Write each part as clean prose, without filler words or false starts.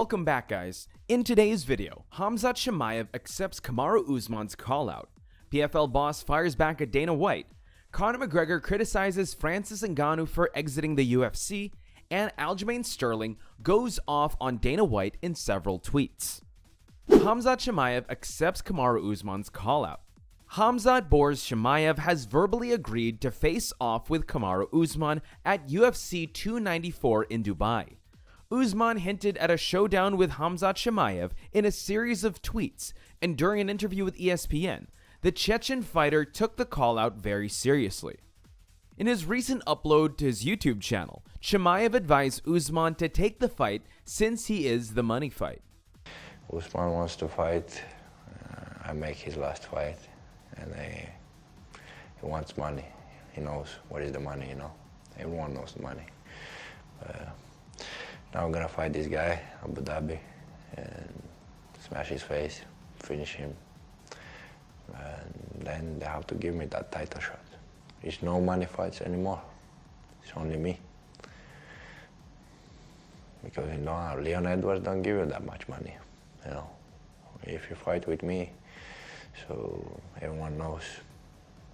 Welcome back, guys. In today's video, Khamzat Chimaev accepts Kamaru Usman's call-out, PFL boss fires back at Dana White, Conor McGregor criticizes Francis Ngannou for exiting the UFC, and Aljamain Sterling goes off on Dana White in several tweets. Khamzat Chimaev accepts Kamaru Usman's call-out. Khamzat Boars Chimaev has verbally agreed to face off with Kamaru Usman at UFC 294 in Dubai. Usman hinted at a showdown with Khamzat Chimaev in a series of tweets, and during an interview with ESPN, the Chechen fighter took the call-out very seriously. In his recent upload to his YouTube channel, Chimaev advised Usman to take the fight since he is the money fight. Usman wants to fight, I make his last fight, and he wants money. He knows what is the money, you know. Everyone knows the money. Now I'm gonna fight this guy, Abu Dhabi, and smash his face, finish him. And then they have to give me that title shot. There's no money fights anymore. It's only me. Because you know, Leon Edwards don't give you that much money, you know. If you fight with me, so everyone knows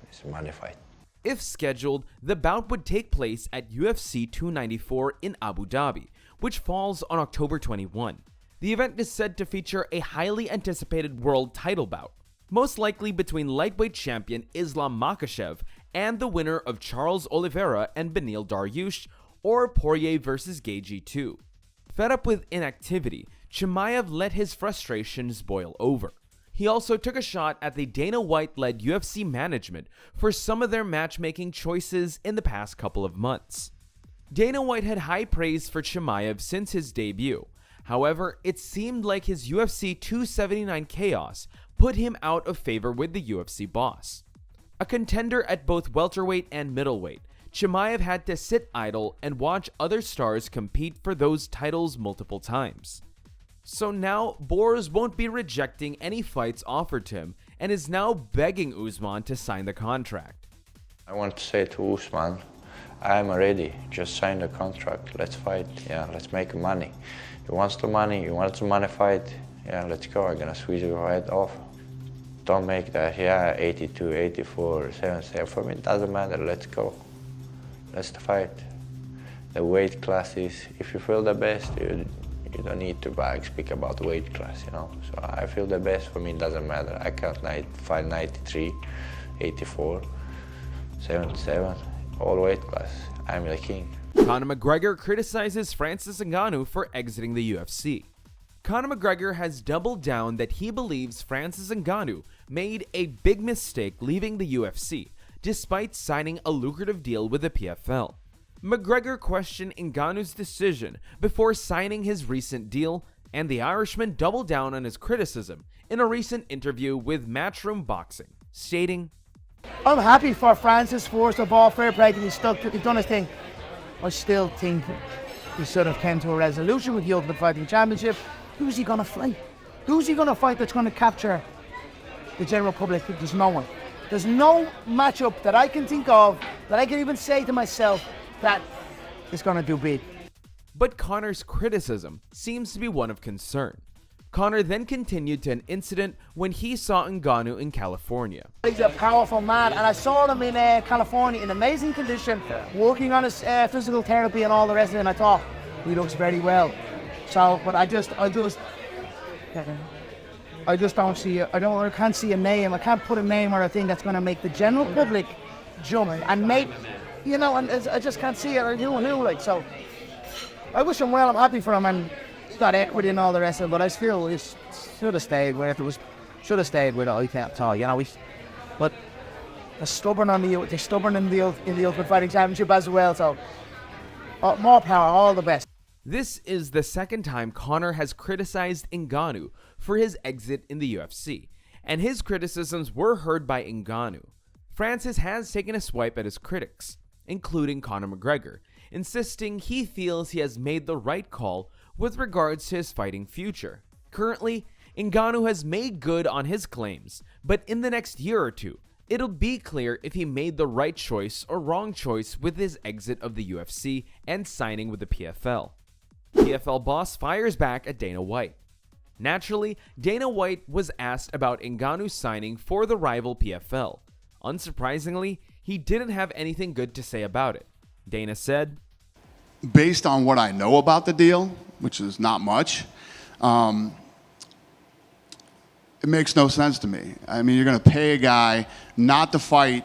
it's a money fight. If scheduled, the bout would take place at UFC 294 in Abu Dhabi, which falls on October 21. The event is said to feature a highly anticipated world title bout, most likely between lightweight champion Islam Makhachev and the winner of Charles Oliveira and Beneil Dariush, or Poirier vs. Gaethje 2. Fed up with inactivity, Chimaev let his frustrations boil over. He also took a shot at the Dana White-led UFC management for some of their matchmaking choices in the past couple of months. Dana White had high praise for Chimaev since his debut. However, it seemed like his UFC 279 chaos put him out of favor with the UFC boss. A contender at both welterweight and middleweight, Chimaev had to sit idle and watch other stars compete for those titles multiple times. So now, Boars won't be rejecting any fights offered to him and is now begging Usman to sign the contract. I want to say to Usman, I'm ready, just sign the contract, let's fight, yeah, let's make money. He wants the money, he wants the money fight, yeah, let's go, I'm gonna switch it right off. Don't make that, yeah, 82, 84, 77, for me it doesn't matter, let's go. Let's fight. The weight classes, if you feel the best, you don't need to speak about weight class, you know. So I feel the best, for me it doesn't matter. I can't fight 93, 84, 77, all weight class. I'm the king. Conor McGregor criticizes Francis Ngannou for exiting the UFC. Conor McGregor has doubled down that he believes Francis Ngannou made a big mistake leaving the UFC, despite signing a lucrative deal with the PFL. McGregor questioned Ngannou's decision before signing his recent deal, and the Irishman doubled down on his criticism in a recent interview with Matchroom Boxing, stating, I'm happy for Francis, first of all, fair play that he's done his thing. I still think he should have come to a resolution with the Ultimate Fighting Championship. Who's he going to fight? Who's he going to fight that's going to capture the general public? There's no one. There's no matchup that I can think of, that I can even say to myself, that is going to do big. But Conor's criticism seems to be one of concern. Conor then continued to an incident when he saw Ngannou in California. He's a powerful man, and I saw him in California in amazing condition, working on his physical therapy and all the rest of it, and I thought, he looks very well. So, but I just don't see, I can't see a name, I can't put a name or a thing that's going to make the general public jump and make, you know, and I just can't see it or who, like, so. I wish him well, I'm happy for him, and he's got equity and all the rest of it, but I feel he should have stayed with it, I can't tell, you know, but they're stubborn in the Ultimate Fighting Championship as well, so more power, all the best. This is the second time Conor has criticized Ngannou for his exit in the UFC, and his criticisms were heard by Ngannou. Francis has taken a swipe at his critics, including Conor McGregor, insisting he feels he has made the right call with regards to his fighting future. Currently, Ngannou has made good on his claims, but in the next year or two, it'll be clear if he made the right choice or wrong choice with his exit of the UFC and signing with the PFL. PFL boss fires back at Dana White. Naturally, Dana White was asked about Ngannou's signing for the rival PFL. Unsurprisingly, he didn't have anything good to say about it. Dana said, "Based on what I know about the deal, which is not much, it makes no sense to me. I mean, you're going to pay a guy not to fight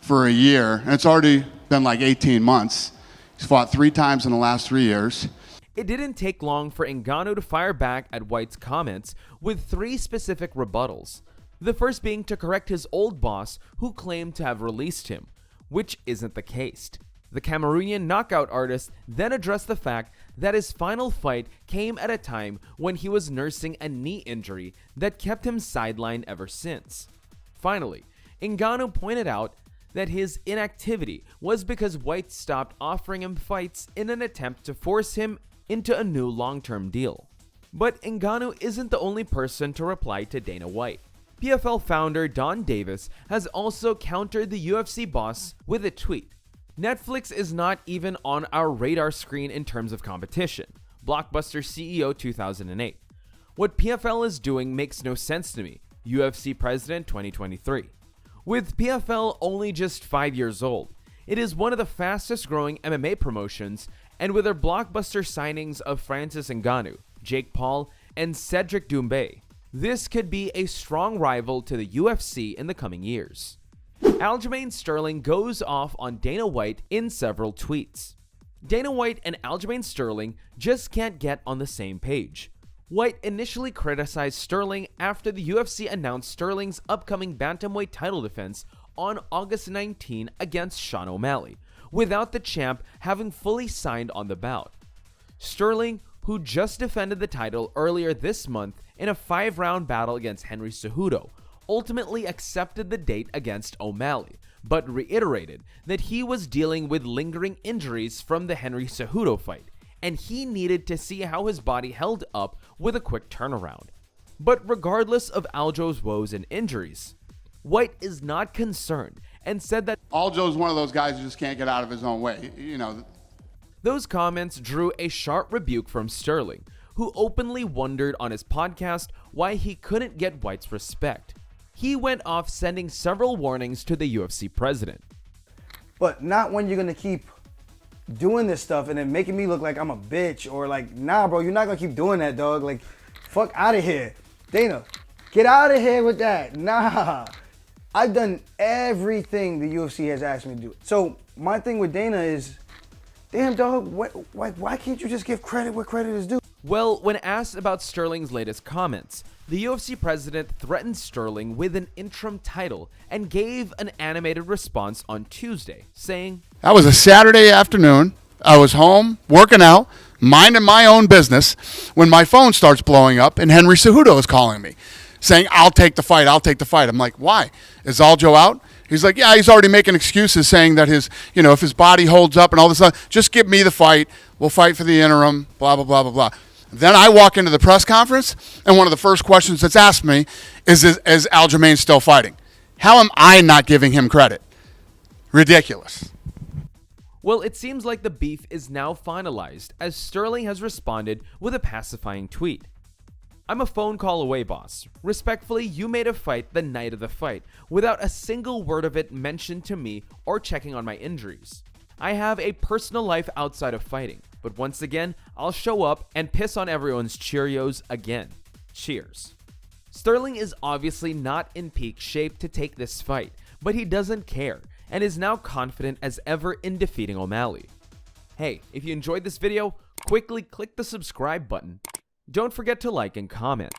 for a year, and it's already been like 18 months. He's fought 3 times in the last 3 years." It didn't take long for Ngannou to fire back at White's comments with 3 specific rebuttals. The first being to correct his old boss, who claimed to have released him, which isn't the case. The Cameroonian knockout artist then addressed the fact that his final fight came at a time when he was nursing a knee injury that kept him sidelined ever since. Finally, Ngannou pointed out that his inactivity was because White stopped offering him fights in an attempt to force him into a new long-term deal. But Ngannou isn't the only person to reply to Dana White. PFL founder Don Davis has also countered the UFC boss with a tweet. "Netflix is not even on our radar screen in terms of competition. Blockbuster CEO 2008. What PFL is doing makes no sense to me. UFC President 2023. With PFL only just 5 years old, it is one of the fastest growing MMA promotions, and with their blockbuster signings of Francis Ngannou, Jake Paul, and Cedric Doumbé, this could be a strong rival to the UFC in the coming years." Aljamain Sterling goes off on Dana White in several tweets. Dana White and Aljamain Sterling just can't get on the same page. White initially criticized Sterling after the UFC announced Sterling's upcoming bantamweight title defense on August 19 against Sean O'Malley, without the champ having fully signed on the bout. Sterling, who just defended the title earlier this month in a 5-round battle against Henry Cejudo, ultimately accepted the date against O'Malley, but reiterated that he was dealing with lingering injuries from the Henry Cejudo fight, and he needed to see how his body held up with a quick turnaround. But regardless of Aljo's woes and injuries, White is not concerned and said that Aljo's one of those guys who just can't get out of his own way. You know, those comments drew a sharp rebuke from Sterling, who openly wondered on his podcast why he couldn't get White's respect. He went off sending several warnings to the UFC president. But not when you're gonna keep doing this stuff and then making me look like I'm a bitch, or like, nah, bro, you're not gonna keep doing that, dog. Like, fuck out of here. Dana, get out of here with that. Nah. I've done everything the UFC has asked me to do. So my thing with Dana is, damn, dog, why can't you just give credit where credit is due? Well, when asked about Sterling's latest comments, the UFC president threatened Sterling with an interim title and gave an animated response on Tuesday, saying, that was a Saturday afternoon. I was home, working out, minding my own business, when my phone starts blowing up and Henry Cejudo is calling me, saying, I'll take the fight. I'm like, why? Is Aljo out? He's like, yeah, he's already making excuses saying that his, if his body holds up and all this stuff, just give me the fight. We'll fight for the interim, blah, blah, blah, blah, blah. Then I walk into the press conference, and one of the first questions that's asked me is Aljamain still fighting? How am I not giving him credit? Ridiculous. Well, it seems like the beef is now finalized, as Sterling has responded with a pacifying tweet. "I'm a phone call away, boss. Respectfully, you made a fight the night of the fight, without a single word of it mentioned to me or checking on my injuries. I have a personal life outside of fighting, but once again, I'll show up and piss on everyone's Cheerios again. Cheers." Sterling is obviously not in peak shape to take this fight, but he doesn't care and is now confident as ever in defeating O'Malley. Hey, if you enjoyed this video, quickly click the subscribe button. Don't forget to like and comment.